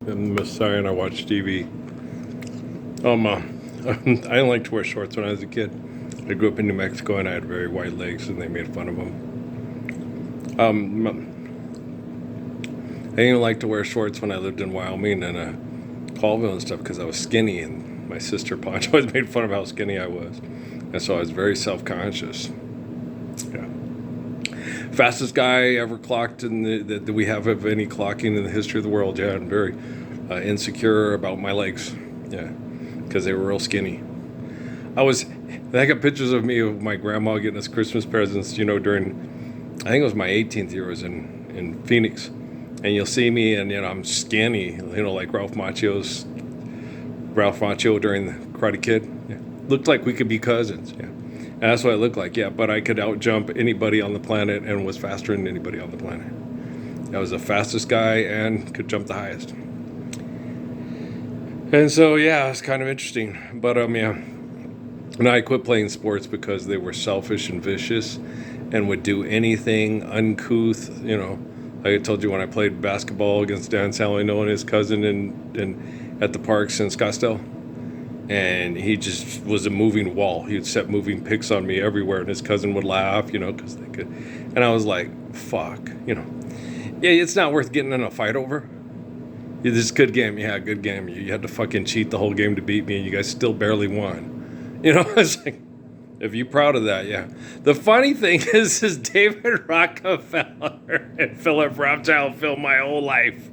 I'm Messiah and I watch TV. I didn't like to wear shorts when I was a kid. I grew up in New Mexico and I had very wide legs and they made fun of them. I didn't like to wear shorts when I lived in Wyoming and Colville and stuff because I was skinny, and my sister Poncho always made fun of how skinny I was. And so I was very self-conscious. Yeah. Fastest guy ever clocked that we have of any clocking in the history of the world. Yeah, I'm very insecure about my legs. Yeah, because they were real skinny. I got pictures of me of my grandma getting us Christmas presents, during, I think it was my 18th year. I was in Phoenix. And you'll see me and, I'm skinny, like Ralph Macchio during the Karate Kid. Yeah. Looked like we could be cousins. Yeah. And that's what I looked like. Yeah, but I could outjump anybody on the planet and was faster than anybody on the planet. I was the fastest guy and could jump the highest. And so, yeah, it's kind of interesting. But, yeah. And I quit playing sports because they were selfish and vicious and would do anything uncouth, Like I told you, when I played basketball against Dan Salino and his cousin at the parks in Scottsdale, and he just was a moving wall. He'd set moving pics on me everywhere, and his cousin would laugh, because they could. And I was like, fuck, Yeah, it's not worth getting in a fight over. Yeah, this is a good game. Yeah, good game. You had to fucking cheat the whole game to beat me, and you guys still barely won. It's like, if you're proud of that, yeah. The funny thing is David Rockefeller and Philip Rothschild filmed my whole life.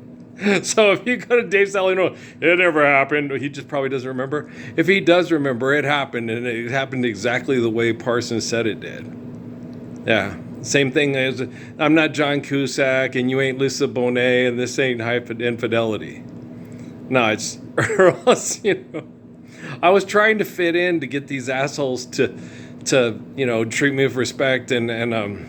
So if you go to Dave Salino, it never happened. He just probably doesn't remember. If he does remember, it happened, and it happened exactly the way Parsons said it did. Yeah. Same thing as, I'm not John Cusack, and you ain't Lisa Bonet, and this ain't infidelity. No, it's Earl's, I was trying to fit in to get these assholes to treat me with respect and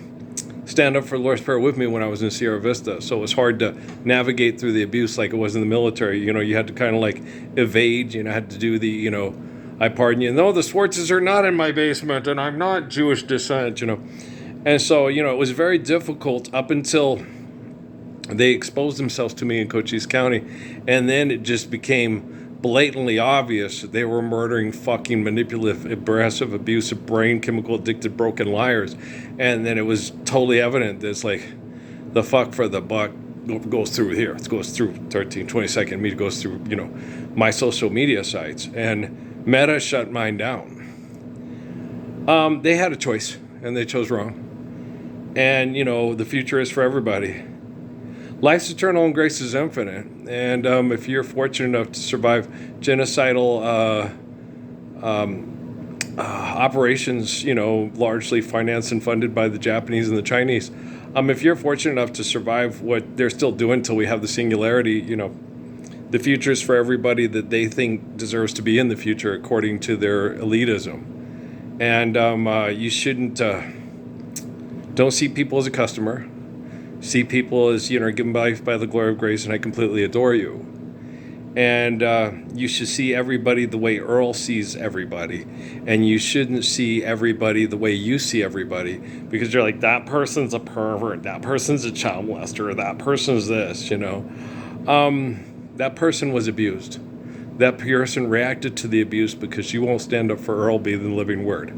stand up for Lord's Prayer with me when I was in Sierra Vista. So it was hard to navigate through the abuse like it was in the military. You had to kind of like evade. Had to do the I pardon you. No, the Swartzes are not in my basement, and I'm not Jewish descent. And so it was very difficult up until they exposed themselves to me in Cochise County, and then it just became blatantly obvious that they were murdering fucking manipulative, aggressive, abusive, brain chemical addicted, broken liars. And then it was totally evident that it's like the fuck for the buck goes through here. It goes through 22nd Media, goes through, my social media sites. And Meta shut mine down. They had a choice, and they chose wrong. And, the future is for everybody. Life's eternal and grace is infinite. And if you're fortunate enough to survive genocidal operations, largely financed and funded by the Japanese and the Chinese, if you're fortunate enough to survive what they're still doing until we have the singularity, the future is for everybody that they think deserves to be in the future according to their elitism. And you shouldn't, don't see people as a customer. See people as, given life by the glory of grace, and I completely adore you. And you should see everybody the way Earl sees everybody. And you shouldn't see everybody the way you see everybody, because you're like, that person's a pervert, that person's a child molester, that person's this, That person was abused. That person reacted to the abuse because you won't stand up for Earl being the living word.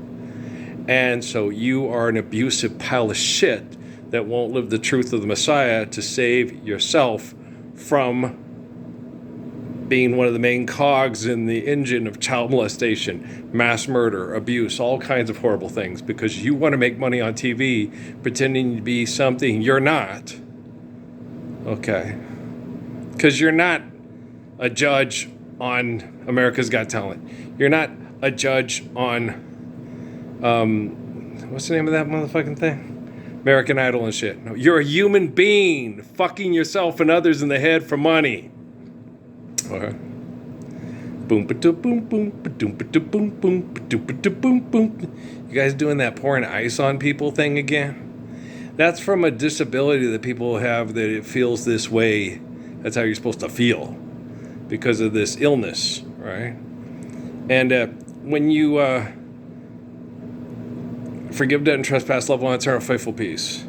And so you are an abusive pile of shit that won't live the truth of the Messiah to save yourself from being one of the main cogs in the engine of child molestation, mass murder, abuse, all kinds of horrible things, because you want to make money on TV pretending to be something you're not. Okay. Because you're not a judge on America's Got Talent. You're not a judge on, what's the name of that motherfucking thing? American Idol and shit. No, you're a human being fucking yourself and others in the head for money. Okay. Boom, ba-doom, boom, boom, ba-doom, ba-doom, boom, boom, ba-doom, ba-doom, boom, boom. You guys doing that pouring ice on people thing again? That's from a disability that people have, that it feels this way. That's how you're supposed to feel because of this illness, right? And when you forgive debt and trespass, love one eternal faithful peace,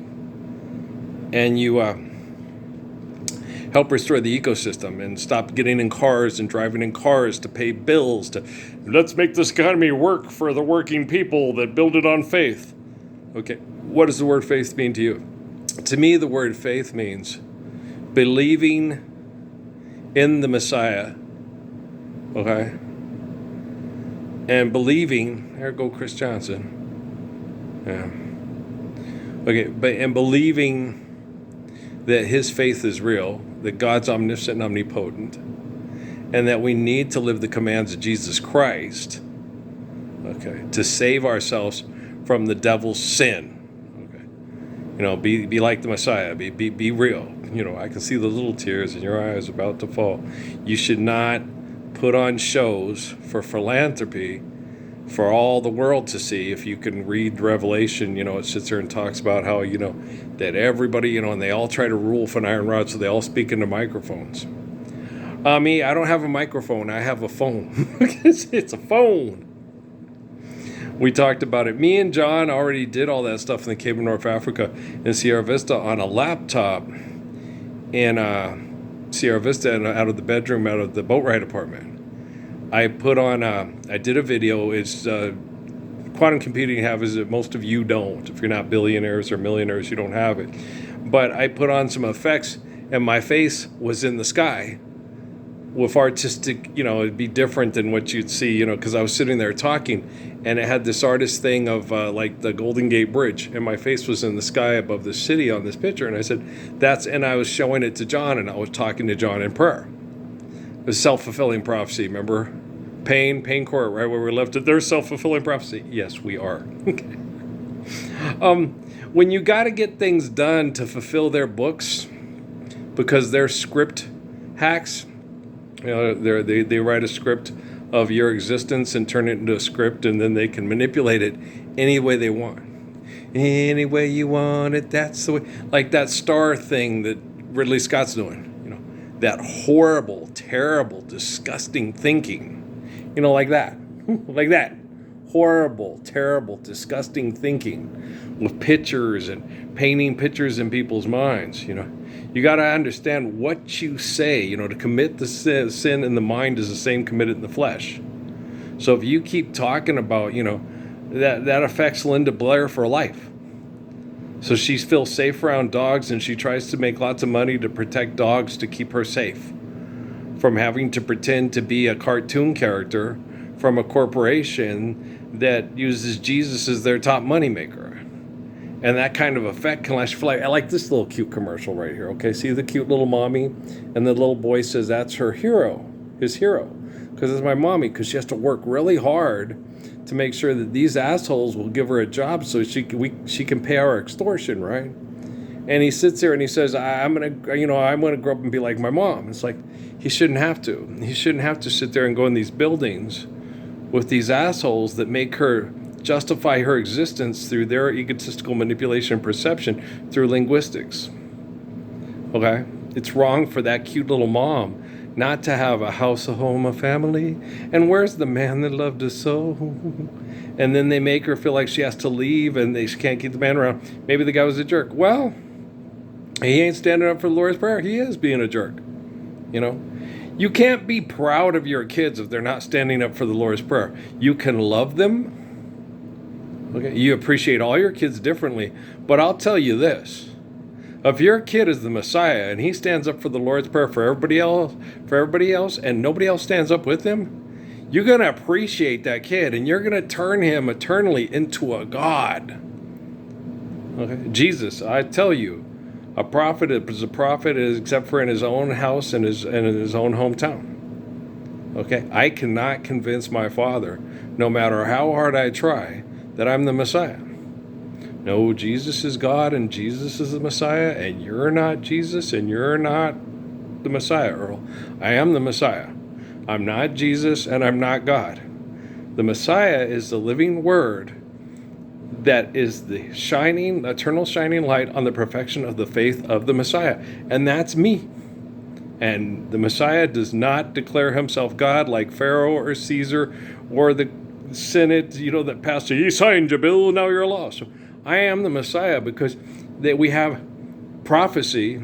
and you help restore the ecosystem and stop getting in cars and driving in cars to pay bills, to let's make this economy work for the working people that build it on faith. Okay, what does the word faith mean to you? To me, the word faith means believing in the Messiah, okay? And believing, there go Chris Johnson. Yeah. Okay, and believing that his faith is real, that God's omniscient and omnipotent, and that we need to live the commands of Jesus Christ, okay, to save ourselves from the devil's sin. Be like the Messiah. Be real. I can see the little tears in your eyes about to fall. You should not put on shows for philanthropy for all the world to see. If you can read Revelation, it sits there and talks about how, that everybody, and they all try to rule with an iron rod, so they all speak into microphones. Me, I don't have a microphone. I have a phone. It's a phone. We talked about it. Me and John already did all that stuff in the Cape of North Africa in Sierra Vista on a laptop in Sierra Vista and out of the bedroom, out of the boat ride apartment. I did a video. It's quantum computing have is that most of you don't. If you're not billionaires or millionaires, you don't have it. But I put on some effects, and my face was in the sky with artistic, it'd be different than what you'd see, because I was sitting there talking, and it had this artist thing of like the Golden Gate Bridge, and my face was in the sky above the city on this picture, and I said, and I was showing it to John, and I was talking to John in prayer. It was self-fulfilling prophecy, remember? Pain Court, right where we left it. There's self-fulfilling prophecy. Yes, we are. Okay. When you got to get things done to fulfill their books, because they're script hacks, they write a script of your existence and turn it into a script, and then they can manipulate it any way they want. Any way you want it, that's the way. Like that Star thing that Ridley Scott's doing. That horrible, terrible, disgusting thinking. Like that. Like that. Horrible, terrible, disgusting thinking with pictures and painting pictures in people's minds. You got to understand what you say. To commit the sin in the mind is the same committed in the flesh. So if you keep talking about, that affects Linda Blair for life. So she feels safe around dogs, and she tries to make lots of money to protect dogs to keep her safe from having to pretend to be a cartoon character from a corporation that uses Jesus as their top moneymaker. And that kind of effect can last for life. I like this little cute commercial right here. Okay, see the cute little mommy? And the little boy says that's her hero, his hero. Because it's my mommy, because she has to work really hard to make sure that these assholes will give her a job so she can pay our extortion, right? And he sits there and he says, I'm gonna grow up and be like my mom. It's like, he shouldn't have to. He shouldn't have to sit there and go in these buildings with these assholes that make her justify her existence through their egotistical manipulation and perception through linguistics. Okay? It's wrong for that cute little mom not to have a house, a home, a family. And where's the man that loved us so? And then they make her feel like she has to leave and she can't keep the man around. Maybe the guy was a jerk. Well, he ain't standing up for the Lord's Prayer. He is being a jerk. You can't be proud of your kids if they're not standing up for the Lord's Prayer. You can love them. Okay, you appreciate all your kids differently. But I'll tell you this. If your kid is the Messiah and he stands up for the Lord's Prayer for everybody else, and nobody else stands up with him, you're going to appreciate that kid, and you're going to turn him eternally into a God. Okay? Jesus, I tell you, a prophet is a prophet except for in his own house and in his own hometown. Okay? I cannot convince my Father, no matter how hard I try, that I'm the Messiah. No, Jesus is God and Jesus is the Messiah, and you're not Jesus and you're not the Messiah, Earl. I am the Messiah. I'm not Jesus and I'm not God. The Messiah is the living Word that is the shining, eternal shining light on the perfection of the faith of the Messiah. And that's me. And the Messiah does not declare himself God like Pharaoh or Caesar or the Senate, that passed, you signed your bill, now you're a law. So I am the Messiah because we have prophecy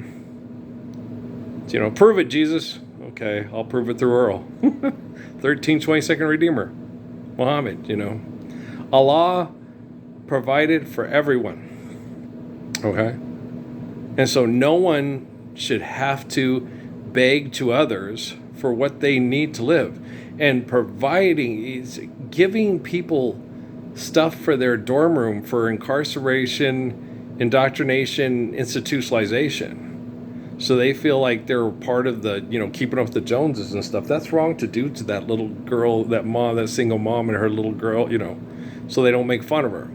Prove it, Jesus. Okay, I'll prove it through Earl. 1322nd Redeemer, Muhammad. Allah provided for everyone. Okay, and so no one should have to beg to others for what they need to live. And providing is giving people stuff for their dorm room for incarceration, indoctrination, institutionalization. So they feel like they're part of the, keeping up with the Joneses and stuff. That's wrong to do to that little girl, that single mom and her little girl, so they don't make fun of her.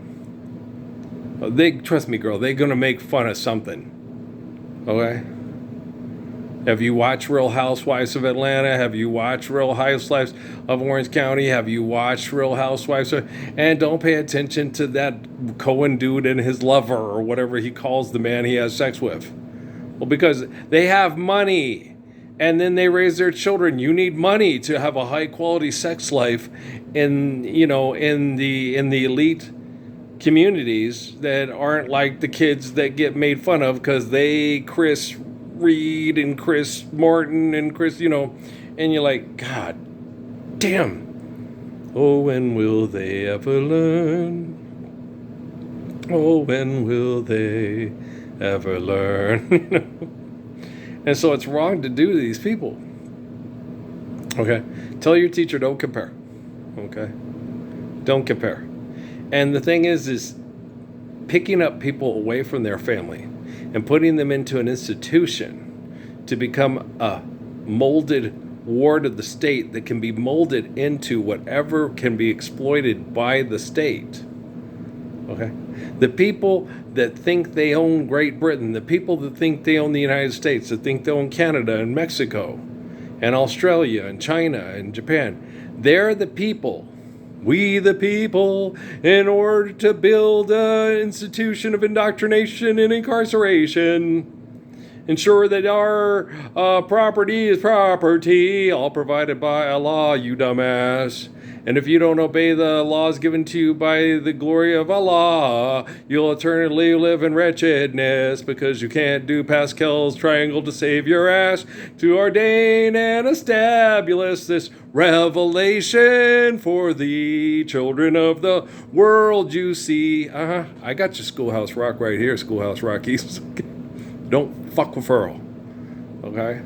Trust me, girl, they're going to make fun of something. Okay? Have you watched Real Housewives of Atlanta? Have you watched Real Housewives of Orange County? Have you watched Real Housewives? And don't pay attention to that Cohen dude and his lover or whatever he calls the man he has sex with. Well, because they have money and then they raise their children. You need money to have a high quality sex life in the elite communities that aren't like the kids that get made fun of because they Chris Reed and Chris Martin and Chris, and you're like, God damn. Oh, when will they ever learn? Oh, when will they ever learn? And so it's wrong to do to these people. Okay? Tell your teacher, don't compare. Okay? Don't compare. And the thing is picking up people away from their family and putting them into an institution to become a molded ward of the state that can be molded into whatever can be exploited by the state. Okay? The people that think they own Great Britain, the people that think they own the United States, that think they own Canada and Mexico and Australia and China and Japan, they're the people. We the people, in order to build an institution of indoctrination and incarceration, ensure that our property is property, all provided by Allah, you dumbass. And if you don't obey the laws given to you by the glory of Allah, you'll eternally live in wretchedness because you can't do Pascal's triangle to save your ass, to ordain and establish this revelation for the children of the world, you see. I got your Schoolhouse Rock right here, Schoolhouse Rockies. Don't fuck with Earl. Okay?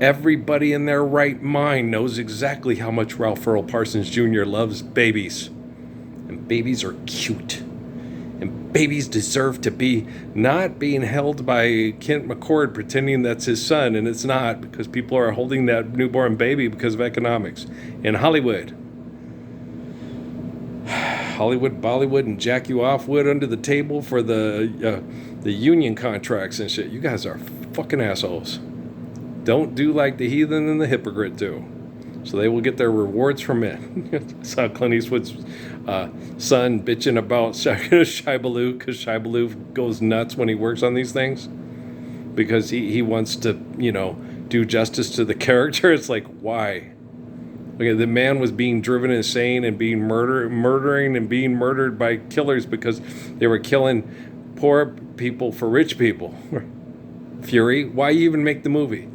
Everybody in their right mind knows exactly how much Ralph Earl Parsons Jr. loves babies. And babies are cute. And babies deserve to be not being held by Kent McCord pretending that's his son, and it's not, because people are holding that newborn baby because of economics. In Hollywood, Bollywood, and jack you off wood under the table for the union contracts and shit. You guys are fucking assholes. Don't do like the heathen and the hypocrite do. So they will get their rewards from it. I saw Clint Eastwood's son bitching about Shai Baloo, because Shai Baloo goes nuts when he works on these things. Because he wants to, do justice to the character. It's like, why? Okay, the man was being driven insane and being murdering and being murdered by killers because they were killing poor people for rich people. Fury, why you even make the movie?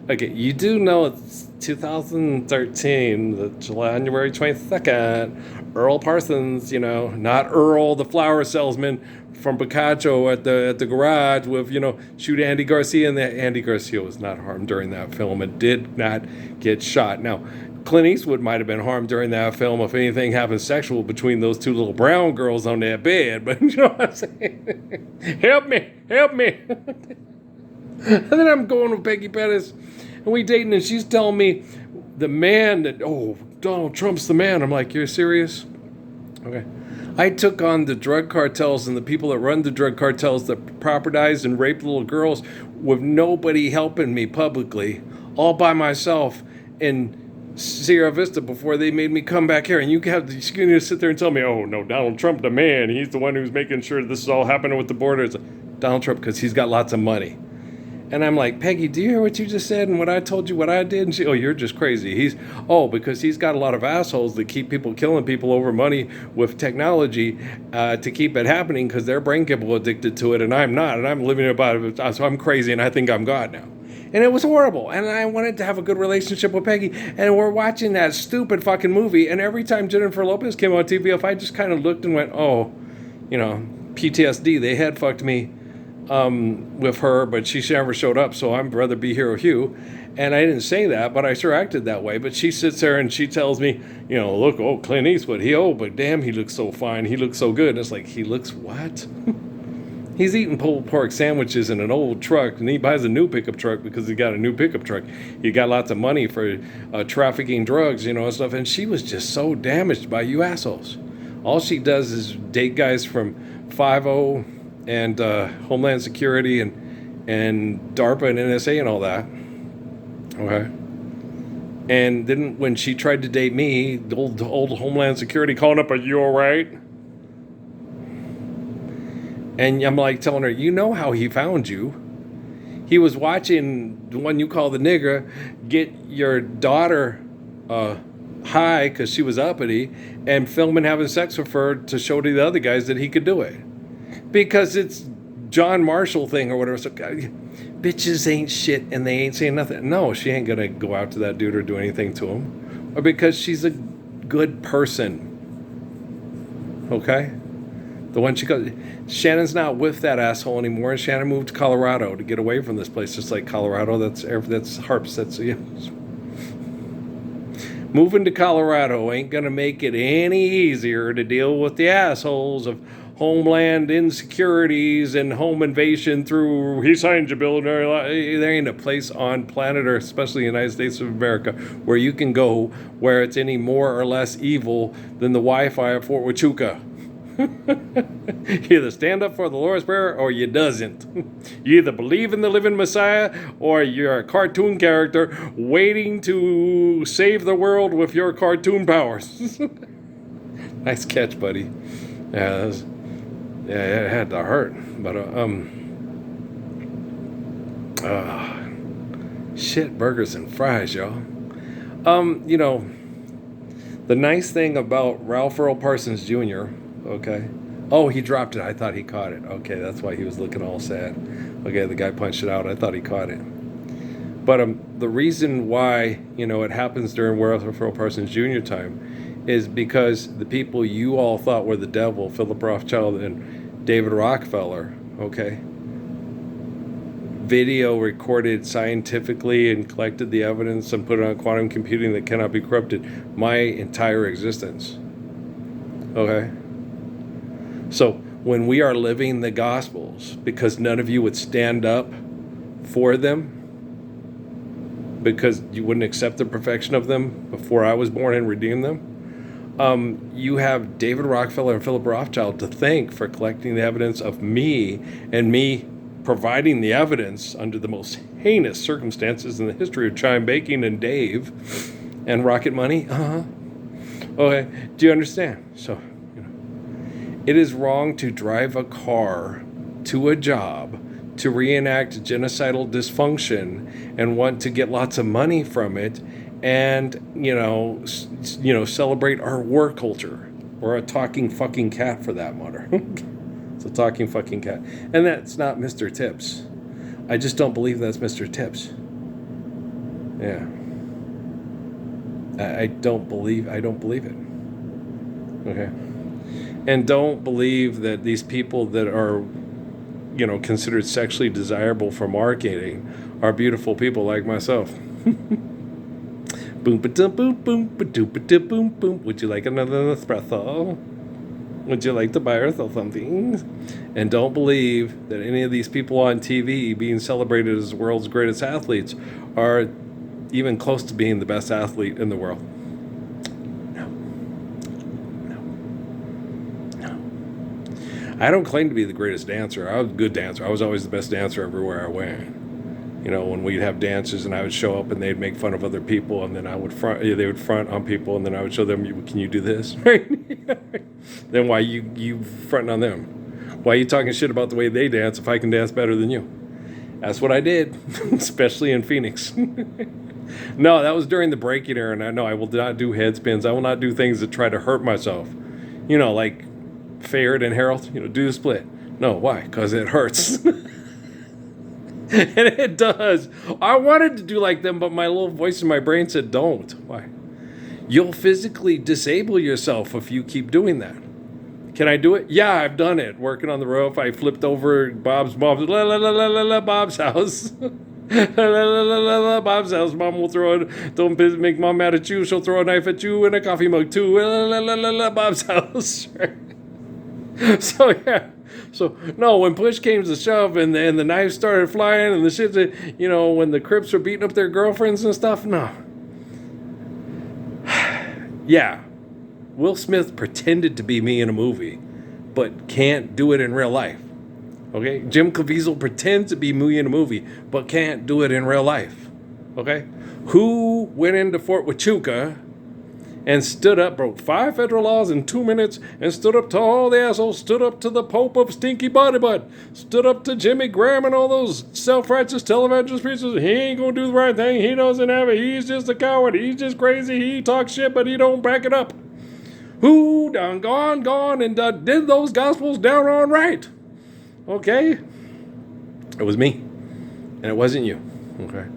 Okay, you do know it's 2013, the January 22nd, Earl Parsons, not Earl the flower salesman from Picacho at the garage with, shoot Andy Garcia, and that Andy Garcia was not harmed during that film. It did not get shot. Now, Clint Eastwood might have been harmed during that film if anything happened sexual between those two little brown girls on that bed, but you know what I'm saying? Help me. And then I'm going with Peggy Pettis, and we dating, and she's telling me the man that, Donald Trump's the man. I'm like, you're serious? Okay. I took on the drug cartels and the people that run the drug cartels that propertize and rape little girls with nobody helping me publicly, all by myself in Sierra Vista before they made me come back here. And you have the skin to sit there and tell me, oh, no, Donald Trump, the man, he's the one who's making sure this is all happening with the border. It's Donald Trump, because he's got lots of money. And I'm like, Peggy, do you hear what you just said and what I told you, what I did? And she, you're just crazy. Because he's got a lot of assholes that keep people killing people over money with technology to keep it happening because their brain people are addicted to it, and I'm not, and I'm living about it. So I'm crazy, and I think I'm God now. And it was horrible. And I wanted to have a good relationship with Peggy. And we're watching that stupid fucking movie. And every time Jennifer Lopez came on TV, if I just kind of looked and went, oh, PTSD, they had fucked me with her, but she never showed up. So I'd rather be Hero Hugh. And I didn't say that, but I sure acted that way. But she sits there and she tells me, look, oh, Clint Eastwood, but damn, he looks so fine. He looks so good. And it's like, he looks what? He's eating pulled pork sandwiches in an old truck, and he buys a new pickup truck because he got a new pickup truck. He got lots of money for trafficking drugs, and stuff. And she was just so damaged by you assholes. All she does is date guys from 5-0 and Homeland Security and DARPA and NSA and all that. Okay. And then when she tried to date me, the old Homeland Security calling up, are you all right? And I'm like telling her, you know how he found you. He was watching the one you call the nigger get your daughter high because she was uppity and filming having sex with her to show to the other guys that he could do it. Because it's John Marshall thing or whatever. So bitches ain't shit and they ain't saying nothing. No, she ain't going to go out to that dude or do anything to him. Or because she's a good person. Okay? The one she goes, Shannon's not with that asshole anymore, and Shannon moved to Colorado to get away from this place. Just like Colorado, that's Harps. Moving to Colorado ain't gonna make it any easier to deal with the assholes of homeland insecurities and home invasion through he signed your bill. There ain't a place on planet Earth, especially the United States of America, where you can go where it's any more or less evil than the Wi-Fi at Fort Huachuca. You either stand up for the Lord's Prayer or you doesn't. You either believe in the living Messiah or you're a cartoon character waiting to save the world with your cartoon powers. Nice catch, buddy. Yeah, it had to hurt. But shit, burgers and fries, y'all. The nice thing about Ralph Earl Parsons Jr., okay. Oh, he dropped it. I thought he caught it. Okay, that's why he was looking all sad. Okay, the guy punched it out. I thought he caught it. But the reason why, it happens during Ralph Earl Parsons Jr. time is because the people you all thought were the devil, Philip Rothschild and David Rockefeller, okay, video recorded scientifically and collected the evidence and put it on quantum computing that cannot be corrupted my entire existence. Okay? So when we are living the Gospels, because none of you would stand up for them, because you wouldn't accept the perfection of them before I was born and redeem them, you have David Rockefeller and Philip Rothschild to thank for collecting the evidence of me and me providing the evidence under the most heinous circumstances in the history of Chime Baking and Dave and Rocket Money. Okay, do you understand? So, it is wrong to drive a car to a job to reenact genocidal dysfunction and want to get lots of money from it and, celebrate our war culture. Or a talking fucking cat for that matter. It's a talking fucking cat. And that's not Mr. Tips. I just don't believe that's Mr. Tips. Yeah. I don't believe it. Okay. And don't believe that these people that are, considered sexually desirable for marketing are beautiful people like myself. Boom, ba-dum, boom, boom, ba-doom, ba-doom, boom, boom. Would you like another espresso? Would you like to buy or sell something? And don't believe that any of these people on TV being celebrated as the world's greatest athletes are even close to being the best athlete in the world. I don't claim to be the greatest dancer. I was a good dancer. I was always the best dancer everywhere I went. When we'd have dances and I would show up and they'd make fun of other people and then they would front on people and then I would show them, can you do this? Then why you fronting on them? Why are you talking shit about the way they dance if I can dance better than you? That's what I did, especially in Phoenix. No, that was during the breaking era, and I know I will not do head spins. I will not do things that try to hurt myself. Like Fayard and Harold, do the split. No, why? Because it hurts. And it does. I wanted to do like them, but my little voice in my brain said, don't. Why? You'll physically disable yourself if you keep doing that. Can I do it? Yeah, I've done it. Working on the roof, I flipped over Bob's Bob's house. Bob's house. Mom will throw it. Don't make mom mad at you. She'll throw a knife at you and a coffee mug too. Bob's house. So yeah. So no, when push came to shove and the knives started flying and the shit that, when the Crips were beating up their girlfriends and stuff, no. Yeah, Will Smith pretended to be me in a movie, but can't do it in real life. Okay? Jim Caviezel pretends to be me in a movie, but can't do it in real life. Okay? Who went into Fort Huachuca and stood up, broke 5 federal laws in 2 minutes, and stood up to all the assholes, stood up to the Pope of Stinky Body Butt, stood up to Jimmy Graham and all those self-righteous televangelist preachers. He ain't gonna do the right thing. He doesn't have it. He's just a coward. He's just crazy. He talks shit, but he don't back it up. Who done gone and did those gospels down on right? Okay? It was me. And it wasn't you. Okay?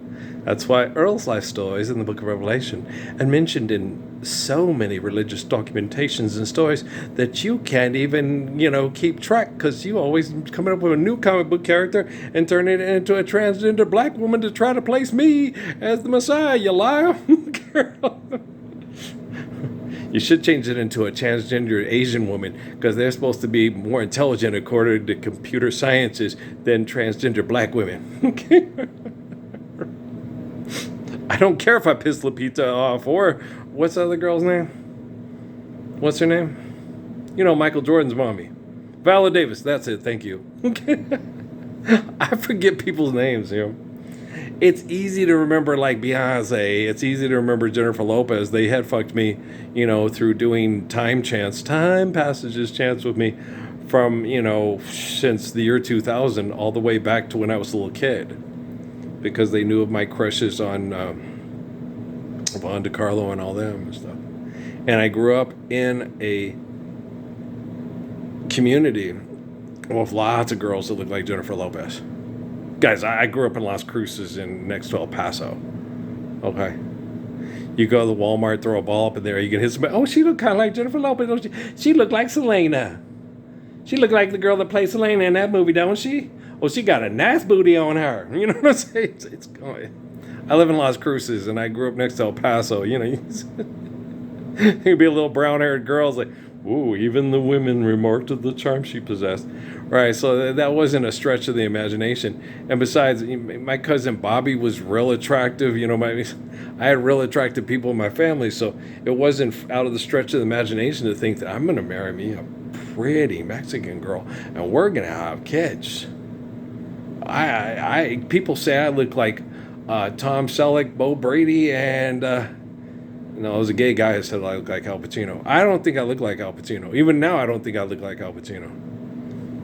That's why Earl's life story is in the book of Revelation and mentioned in so many religious documentations and stories that you can't even, keep track, because you always coming up with a new comic book character and turning it into a transgender black woman to try to place me as the Messiah, you liar. You should change it into a transgender Asian woman, because they're supposed to be more intelligent according to computer sciences than transgender black women. Okay? I don't care if I piss Lupita off, or what's the other girl's name? What's her name? Michael Jordan's mommy. Viola Davis, that's it, thank you. Okay. I forget people's names, It's easy to remember like Beyonce. It's easy to remember Jennifer Lopez. They had fucked me, through doing time passages chants with me from, since the year 2000 all the way back to when I was a little kid. Because they knew of my crushes on Von DiCarlo and all them and stuff. And I grew up in a community with lots of girls that looked like Jennifer Lopez. Guys, I grew up in Las Cruces next to El Paso. Okay. You go to the Walmart, throw a ball up in there, you can hit somebody. Oh, she looked kind of like Jennifer Lopez. Don't she looked like Selena. She looked like the girl that played Selena in that movie, don't she? Oh, she got a nice booty on her. You know what I'm saying? It's going. I live in Las Cruces, and I grew up next to El Paso. You'd be a little brown-haired girl. It's like, ooh, even the women remarked of the charm she possessed. Right, so that wasn't a stretch of the imagination. And besides, my cousin Bobby was real attractive. I had real attractive people in my family, so it wasn't out of the stretch of the imagination to think that I'm going to marry me a pretty Mexican girl, and we're going to have kids. People say I look like Tom Selleck, Bo Brady, and no, it was a gay guy who said I look like Al Pacino. I don't think I look like Al Pacino. Even now, I don't think I look like Al Pacino.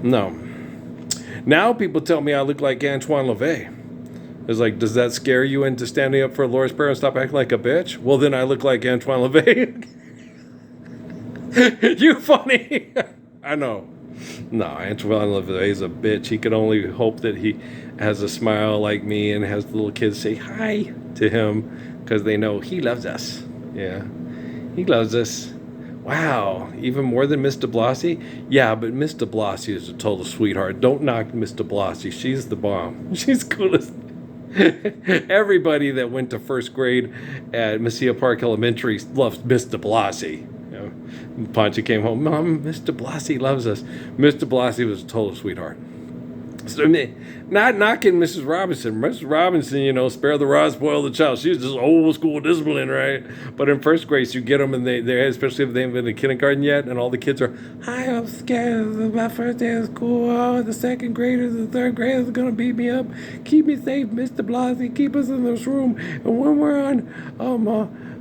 No. Now people tell me I look like Antoine LaVey. It's like, does that scare you into standing up for Loris Bear and stop acting like a bitch? Well, then I look like Antoine LaVey. You funny. I know. No, Antoine LaVey's a bitch. He can only hope that he has a smile like me and has the little kids say hi to him because they know he loves us. Yeah, he loves us. Wow, even more than Miss de Blassie? Yeah, but Miss de Blassie is a total sweetheart. Don't knock Miss de Blassie. She's the bomb. She's coolest. Everybody that went to first grade at Messiah Park Elementary loves Miss de Blassie. Pancha came home, Mom, Miss de Blassie loves us. Miss de Blassie was a total sweetheart. So, not knocking Mrs. Robinson. Mrs. Robinson, spare the rod, spoil the child. She's just old school discipline, right? But in first grade, you get them, and they're, especially if they haven't been in kindergarten yet, and all the kids are, hi, I'm scared. My first day of school. Oh, the second graders, the third graders are going to beat me up. Keep me safe, Mr. Blassie. Keep us in this room. And when we're on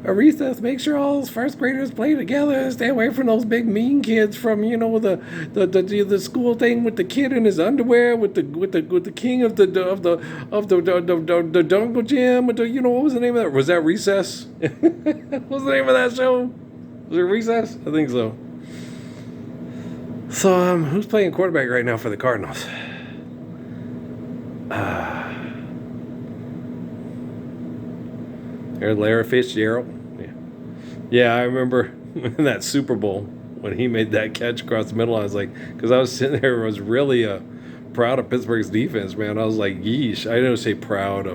a recess, make sure all those first graders play together. Stay away from those big mean kids from the school thing with the kid in his underwear with the king of the jungle gym with what was the name of that? Was that Recess? What was the name of that show? Was it Recess? I think so. So who's playing quarterback right now for the Cardinals? Larry Fitzgerald. Yeah, yeah, I remember in that Super Bowl when he made that catch across the middle. I was like, because I was sitting there, I was really proud of Pittsburgh's defense, man. I was like, yeesh. I didn't say proud.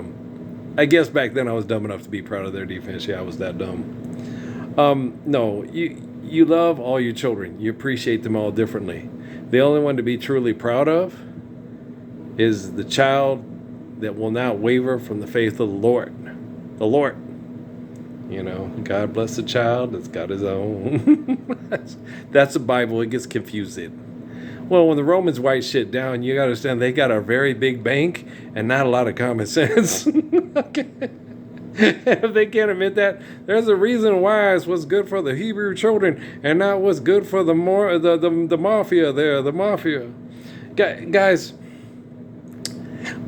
I guess back then I was dumb enough to be proud of their defense. Yeah, I was that dumb. No, you love all your children. You appreciate them all differently. The only one to be truly proud of is the child that will not waver from the faith of the Lord. The Lord. You know, God bless the child that's got his own. That's the Bible. It gets confusing. Well, when the Romans write shit down, you got to understand they got a very big bank and not a lot of common sense. Okay. If they can't admit that, there's a reason why it's what's good for the Hebrew children and not what's good for the mafia there, the mafia. Guys,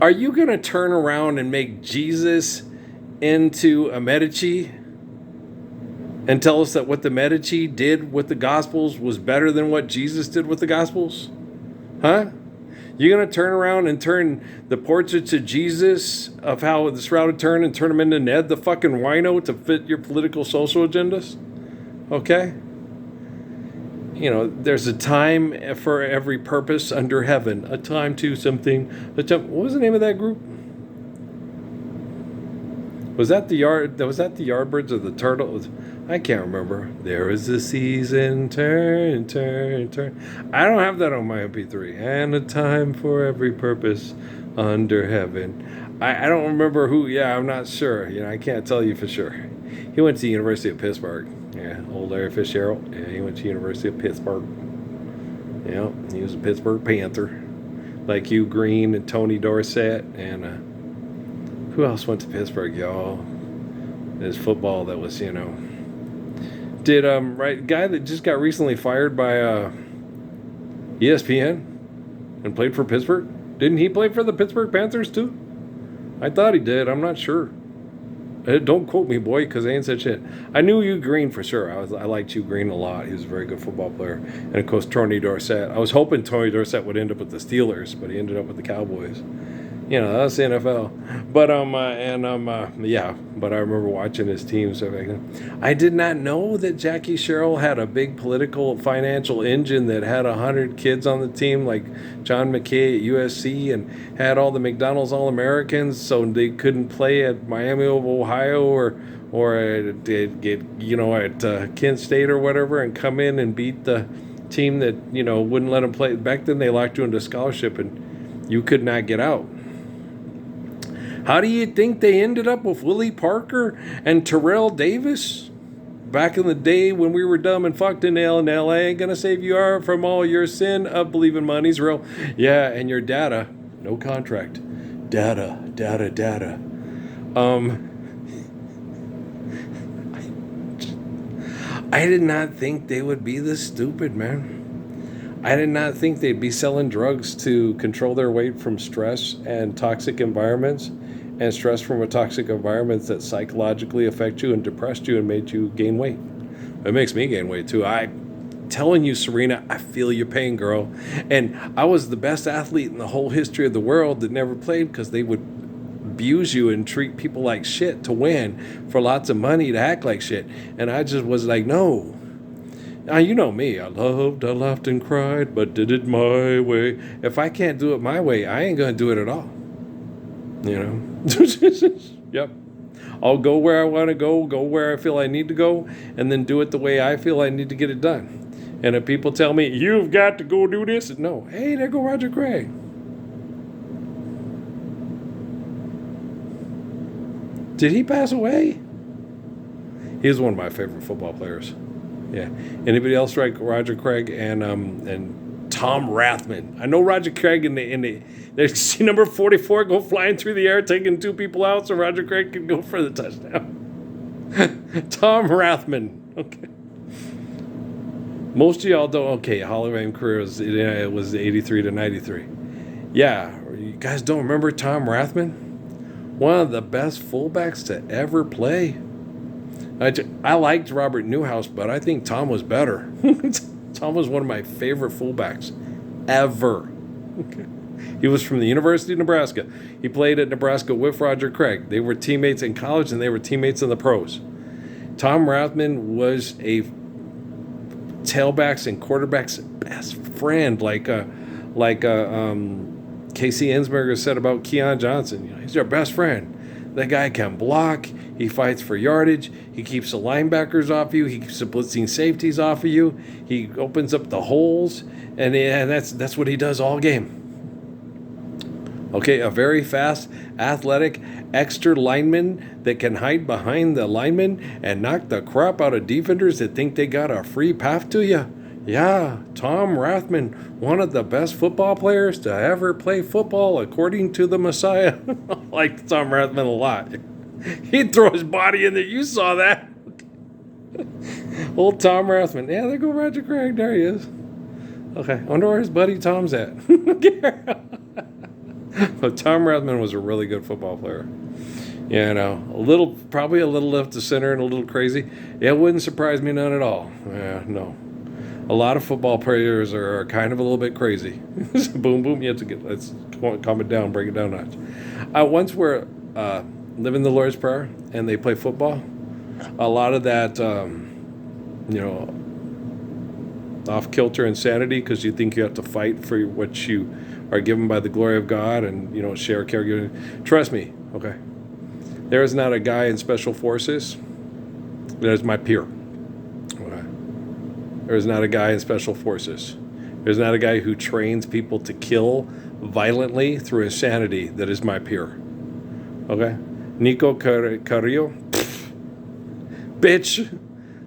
are you going to turn around and make Jesus into a Medici and tell us that what the Medici did with the Gospels was better than what Jesus did with the Gospels? Huh? You're going to turn around and turn the portraits of Jesus of how the shrouded turn and turn them into Ned the fucking wino to fit your political social agendas? Okay? You know, there's a time for every purpose under heaven. A time to something. What was the name of that group? Was that the Yardbirds or the Turtles? I can't remember. There is a season, turn. I don't have that on my MP3. And a time for every purpose under heaven. I don't remember who. Yeah, I'm not sure. You know, I can't tell you for sure. He went to the University of Pittsburgh. Yeah, old Larry Fitzgerald. Yeah, he went to the University of Pittsburgh. Yeah, he was a Pittsburgh Panther. Like Hugh Green and Tony Dorsett. And who else went to Pittsburgh, y'all? There's football that was, you know. Did guy that just got recently fired by ESPN and played for Pittsburgh? Didn't he play for the Pittsburgh Panthers too? I thought he did. I'm not sure. Don't quote me, boy, because I ain't said shit. I knew Hugh Green for sure. I liked Hugh Green a lot. He was a very good football player. And of course, Tony Dorsett. I was hoping Tony Dorsett would end up with the Steelers, but he ended up with the Cowboys. You know, that's the NFL. But yeah. But I remember watching his team. So I did not know that Jackie Sherrill had a big political financial engine that had 100 kids on the team, like John McKay at USC, and had all the McDonald's All-Americans, so they couldn't play at Miami of Ohio or at Kent State or whatever, and come in and beat the team that wouldn't let them play. Back then, they locked you into scholarship, and you could not get out. How do you think they ended up with Willie Parker and Terrell Davis? Back in the day when we were dumb and fucked in LA, ain't gonna save you from all your sin of believing money's real. Yeah, and your data, no contract. Data. I did not think they would be this stupid, man. I did not think they'd be selling drugs to control their weight from stress and toxic environments, and stress from a toxic environment that psychologically affect you and depressed you and made you gain weight. It makes me gain weight too. I'm telling you, Serena, I feel your pain, girl. And I was the best athlete in the whole history of the world that never played because they would abuse you and treat people like shit to win for lots of money to act like shit. And I just was like, no. Now, you know me. I loved, I laughed and cried, but did it my way. If I can't do it my way, I ain't going to do it at all. Yep. I'll go where I want to go where I feel I need to go, and then do it the way I feel I need to get it done. And if people tell me, you've got to go do this, no. Hey, there go Roger Craig. Did he pass away? He's one of my favorite football players. Yeah. Anybody else like Roger Craig and Tom Rathman? I know Roger Craig in the see number 44 go flying through the air, taking two people out, so Roger Craig can go for the touchdown. Tom Rathman. Okay. Most of y'all don't. Okay, Hall of Fame career was 83 to 93. Yeah, you guys don't remember Tom Rathman? One of the best fullbacks to ever play. I liked Robert Newhouse, but I think Tom was better. Tom was one of my favorite fullbacks ever. Okay. He was from the University of Nebraska. He played at Nebraska with Roger Craig. They were teammates in college and they were teammates in the pros. Tom Rathman was a tailbacks and quarterbacks best friend, like Casey Ensberger said about Keon Johnson. You know, he's your best friend. That guy can block. He fights for yardage. He keeps the linebackers off you. He keeps the blitzing safeties off of you. He opens up the holes, and that's what he does all game. Okay, a very fast, athletic, extra lineman that can hide behind the lineman and knock the crap out of defenders that think they got a free path to you. Yeah, Tom Rathman, one of the best football players to ever play football, according to the Messiah. I like Tom Rathman a lot. He'd throw his body in there. You saw that. Old Tom Rathman. Yeah, there go Roger Craig. There he is. Okay, I wonder where his buddy Tom's at. But Tom Rathman was a really good football player. You know, probably a little left to center and a little crazy. It wouldn't surprise me none at all. Yeah, no. A lot of football players are kind of a little bit crazy. Boom, boom. You have to let's calm it down, break it down a notch. Once we're living the Lord's Prayer and they play football, a lot of that, off kilter insanity because you think you have to fight for what you are given by the glory of God and, share caregiving. Trust me, okay? There is not a guy in Special Forces that is my peer. Okay? There is not a guy in Special Forces. There's not a guy who trains people to kill violently through insanity that is my peer. Okay? Nico Carrillo, bitch,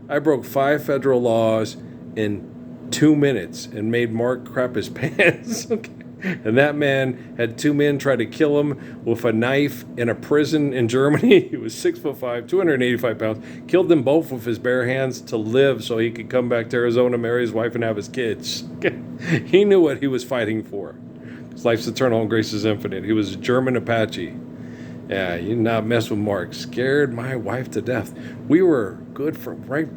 I broke 5 federal laws in 2 minutes and made Mark crap his pants. Okay? And that man had 2 men try to kill him with a knife in a prison in Germany. He was 6'5", 285 pounds. Killed them both with his bare hands to live so he could come back to Arizona, marry his wife, and have his kids. He knew what he was fighting for. His life's eternal and grace is infinite. He was a German Apache. Yeah, you not mess with Mark. Scared my wife to death. We were good for right.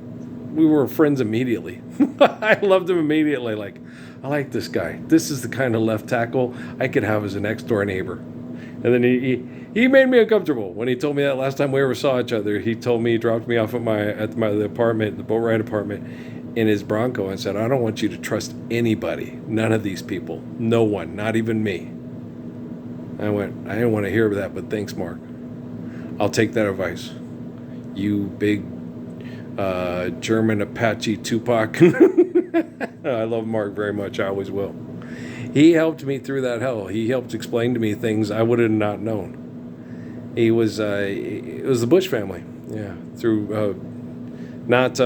We were friends immediately. I loved him immediately. Like, I like this guy. This is the kind of left tackle I could have as a next door neighbor. And then he made me uncomfortable when he told me that last time we ever saw each other. He told me, he dropped me off at the apartment, the boat ride apartment, in his Bronco, and said, "I don't want you to trust anybody. None of these people. No one. Not even me." I didn't want to hear that, but thanks, Mark. I'll take that advice. You big German Apache Tupac. I love Mark very much. I always will. He helped me through that hell. He helped explain to me things I would have not known. It was the Bush family. Yeah, through not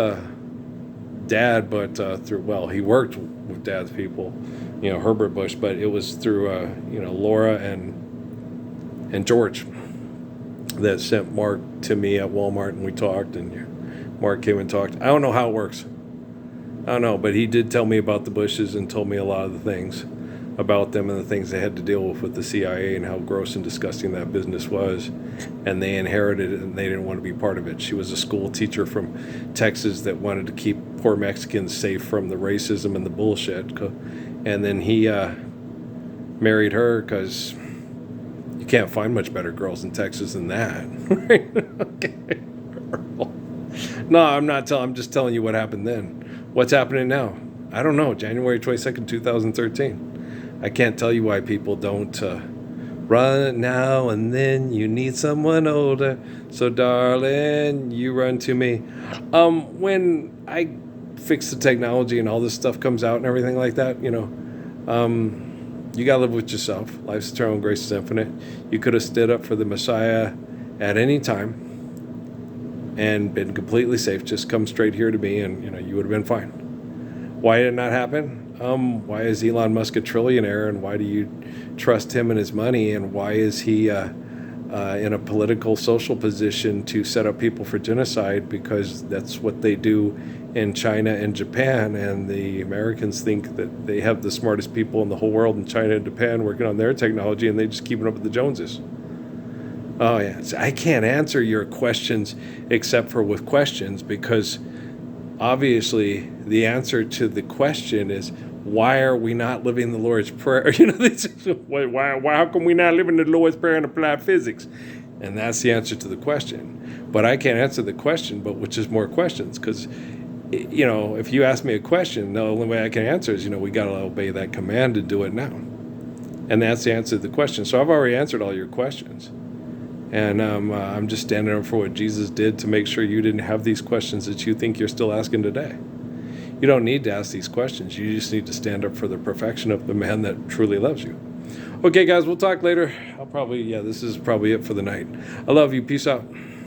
Dad, but through, he worked with Dad's people, Herbert Bush, but it was through Laura and George that sent Mark to me at Walmart, and we talked, and Mark came and talked. I don't know how it works. I don't know, but he did tell me about the Bushes and told me a lot of the things about them and the things they had to deal with the CIA and how gross and disgusting that business was. And they inherited it and they didn't want to be part of it. She was a school teacher from Texas that wanted to keep poor Mexicans safe from the racism and the bullshit. And then he married her because you can't find much better girls in Texas than that. Okay. No, I'm not telling. I'm just telling you what happened then. What's happening now? I don't know. January 22nd, 2013. I can't tell you why people don't run now and then. You need someone older. So, darling, you run to me. When I fix the technology and all this stuff comes out and everything like that, you got to live with yourself. Life's eternal, grace is infinite. You could have stood up for the Messiah at any time and been completely safe. Just come straight here to me and, you would have been fine. Why did it not happen? Why is Elon Musk a trillionaire, and why do you trust him and his money, and why is he in a political, social position to set up people for genocide? Because that's what they do in China and Japan, and the Americans think that they have the smartest people in the whole world in China and Japan working on their technology, and they just keep it up with the Joneses. Oh, yeah. So I can't answer your questions except for with questions, because obviously the answer to the question is, why are we not living the Lord's Prayer? Why, how come we not living the Lord's Prayer in applied physics? And that's the answer to the question. But I can't answer the question, but which is more questions, because if you ask me a question, the only way I can answer is, we got to obey that command to do it now. And that's the answer to the question. So I've already answered all your questions. And I'm just standing up for what Jesus did to make sure you didn't have these questions that you think you're still asking today. You don't need to ask these questions. You just need to stand up for the perfection of the man that truly loves you. Okay, guys, we'll talk later. This is probably it for the night. I love you. Peace out.